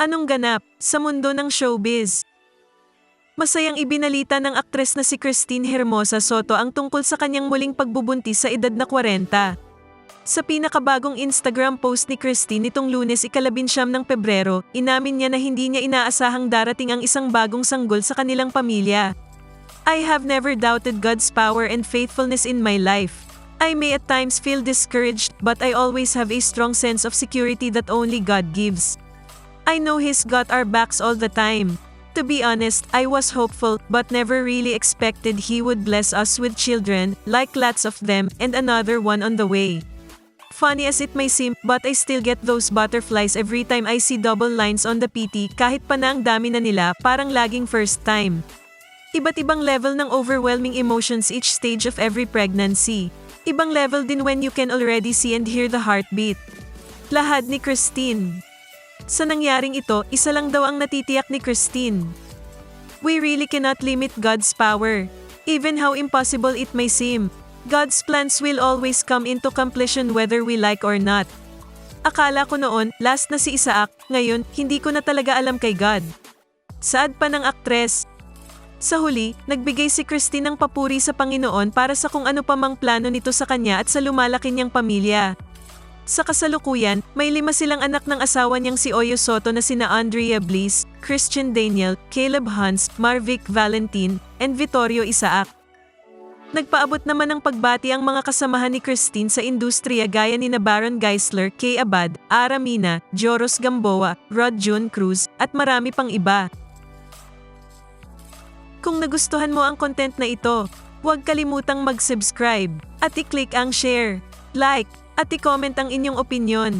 Anong ganap sa mundo ng showbiz? Masayang ibinalita ng aktres na si Christine Hermosa Soto ang tungkol sa kanyang muling pagbubuntis sa edad na 40. Sa pinakabagong Instagram post ni Christine nitong Lunes 19 ng Pebrero, inamin niya na hindi niya inaasahang darating ang isang bagong sanggol sa kanilang pamilya. I have never doubted God's power and faithfulness in my life. I may at times feel discouraged, but I always have a strong sense of security that only God gives. I know He's got our backs all the time. To be honest, I was hopeful, but never really expected He would bless us with children, like lots of them, and another one on the way. Funny as it may seem, but I still get those butterflies every time I see double lines on the PT kahit pa na ang dami na nila, parang laging first time. Iba't ibang level ng overwhelming emotions each stage of every pregnancy. Ibang level din when you can already see and hear the heartbeat. Lahad ni Christine. Sa nangyaring ito, isa lang daw ang natitiyak ni Christine. We really cannot limit God's power. Even how impossible it may seem, God's plans will always come into completion whether we like or not. Akala ko noon, last na si Isaac, ngayon, hindi ko na talaga alam kay God. Saad pa ng aktres. Sa huli, nagbigay si Christine ng papuri sa Panginoon para sa kung ano pa mang plano nito sa kanya at sa lumalaki niyang pamilya. Sa kasalukuyan, may 5 silang anak ng asawa niyang si Oyo Soto na sina Andrea Bliss, Christian Daniel, Caleb Hans, Marvic Valentin, and Vittorio Isaac. Nagpaabot naman ng pagbati ang mga kasamahan ni Christine sa industriya gaya ni na Baron Geisler, Kay Abad, Ara Mina, Joros Gamboa, Rod June Cruz, at marami pang iba. Kung nagustuhan mo ang content na ito, huwag kalimutang mag-subscribe at i-click ang share, like, at i-comment ang inyong opinyon.